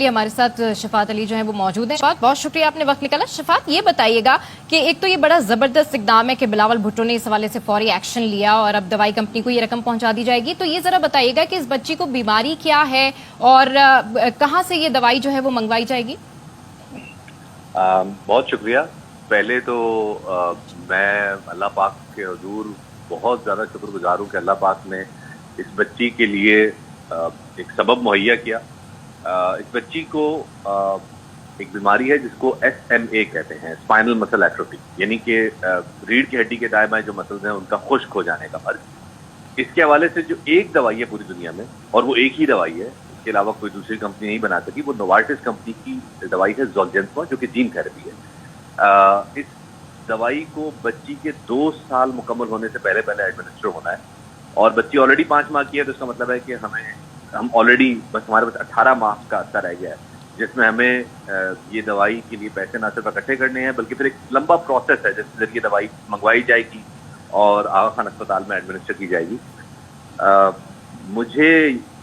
हमारे साथ शफात अली जो है वो मौजूद है। शफात, बहुत शुक्रिया आपने वक्त निकाला। शफात, ये बताइएगा कि एक तो ये बड़ा जबरदस्त इकदाम है कि बिलावल भुट्टो ने इस हवाले से फौरी एक्शन लिया और अब दवाई कंपनी को ये रकम पहुंचा दी जाएगी, तो ये जरा बताइएगा कि इस बच्ची को बीमारी क्या है और कहाँ से ये दवाई जो है वो मंगवाई जाएगी। बहुत शुक्रिया। पहले तो मैं अल्लाह पाक के हुजूर बहुत ज़्यादा शुक्रगुजार हूँ कि अल्लाह पाक ने इस बच्ची के लिए एक सबब मुहैया किया। इस बच्ची को एक बीमारी है जिसको SMA कहते हैं, स्पाइनल मसल एट्रोफी, यानी कि रीढ़ की हड्डी के दाएं बाएं जो मसल्स हैं उनका खुश्क हो जाने का मर्ज। इसके हवाले से जो एक दवाई है पूरी दुनिया में, और वो एक ही दवाई है, इसके अलावा कोई दूसरी कंपनी नहीं बना सकी, वो नोवार्टिस कंपनी की दवाई है ज़ोलजेंसमा, जो कि जीन थेरेपी है। इस दवाई को बच्ची के 2 साल मुकम्मल होने से पहले एडमिनिस्टर होना है, और बच्ची ऑलरेडी 5 माह की है, तो इसका मतलब है कि हम ऑलरेडी बस हमारे पास 18 माह का अर्सा रह गया है, जिसमें हमें ये दवाई के लिए पैसे ना सिर्फ इकट्ठे करने हैं बल्कि फिर एक लंबा प्रोसेस है जिसके जरिए दवाई मंगवाई जाएगी और आगा खान अस्पताल में एडमिनिस्टर की जाएगी। मुझे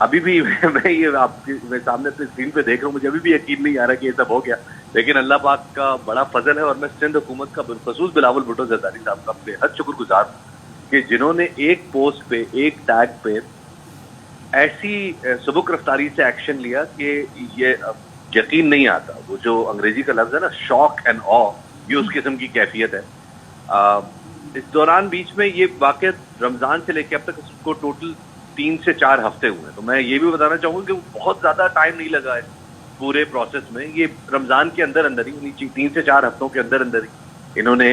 अभी भी मैं ये आपके सामने अपनी स्क्रीन पे देख रहा हूँ, मुझे अभी भी यकीन नहीं आ रहा कि ये सब हो गया, लेकिन अल्लाह पाक का बड़ा फजल है और मैं सिंध हुकूमत का बिलखसूस बिलावल भुट्टो ज़रदारी साहब का बेहद शुक्रगुजार हूँ कि जिन्होंने एक पोस्ट पे, एक टैग पे ऐसी सबक रफ्तारी से एक्शन लिया कि ये यकीन नहीं आता। वो जो अंग्रेजी का लफ्ज है ना, शॉक एंड ऑ, ये उस किस्म की कैफियत है। इस दौरान बीच में ये वाक़या रमज़ान से लेकर अब तक इसको टोटल 3 से 4 हफ्ते हुए हैं, तो मैं ये भी बताना चाहूँगा कि बहुत ज़्यादा टाइम नहीं लगा है पूरे प्रोसेस में। ये रमज़ान के अंदर ही 3 से 4 हफ्तों के अंदर ही इन्होंने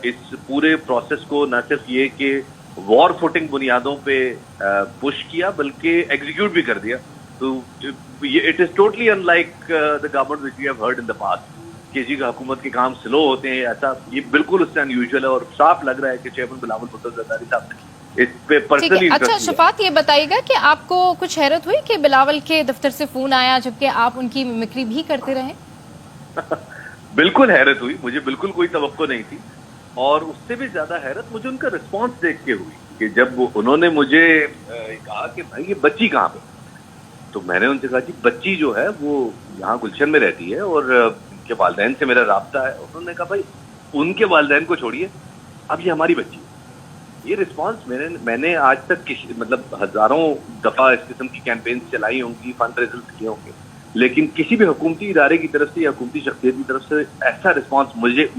इस पूरे प्रोसेस को न सिर्फ ये कि वॉर फुटिंग बुनियादों पे पुश किया बल्कि एग्जीक्यूट भी कर दिया। तो it is totally unlike the government which we have heard in the past कि जी हुकूमत के काम स्लो होते हैं, ऐसा ये बिल्कुल उससे अनयूजुअल है और साफ लग रहा है कि चेयरमैन बिलावल भुट्टो ज़रदारी साहब ने इस पे पर्सनली। अच्छा शफात, ये बताइएगा कि आपको कुछ हैरत हुई कि बिलावल के दफ्तर से फोन आया जबकि आप उनकी मिमिक्री भी करते रहे? बिल्कुल हैरत हुई, मुझे बिल्कुल कोई तवक्को नहीं थी, और उससे भी ज्यादा हैरत मुझे उनका रिस्पांस देख के हुई कि जब उन्होंने मुझे कहा कि भाई ये बच्ची कहाँ पे, तो मैंने उनसे कहा जी बच्ची जो है वो यहाँ गुलशन में रहती है और उनके वालिदैन से मेरा राब्ता है। उन्होंने कहा भाई उनके वालिदैन को छोड़िए, अब ये हमारी बच्ची है। ये रिस्पांस मैंने आज तक मतलब हजारों दफा इस किस्म की कैंपेन चलाई होंगी, फंड रेजल्स किए होंगे, लेकिन किसी भी हुकूमती इदारे की तरफ से या हुकूमती शख्सियत की तरफ से ऐसा रिस्पांस मुझे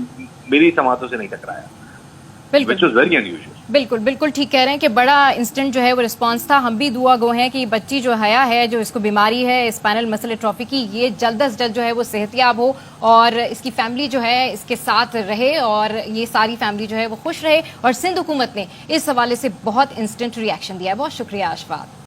मेरी समातों से नहीं टकराया। बिल्कुल ठीक कह रहे हैं कि बड़ा इंस्टेंट जो है वो रिस्पांस था। हम भी दुआ गो हैं कि बच्ची जो हया है, जो इसको बीमारी है स्पाइनल मसल एट्रोफी की, ये जल्द अज जल्द जो है वो सेहतियाब हो और इसकी फैमिली जो है इसके साथ रहे और ये सारी फैमिली जो है वो खुश रहे। और सिंध हुकूमत ने इस हवाले से बहुत इंस्टेंट रिएक्शन दिया है। बहुत शुक्रिया अशफाक।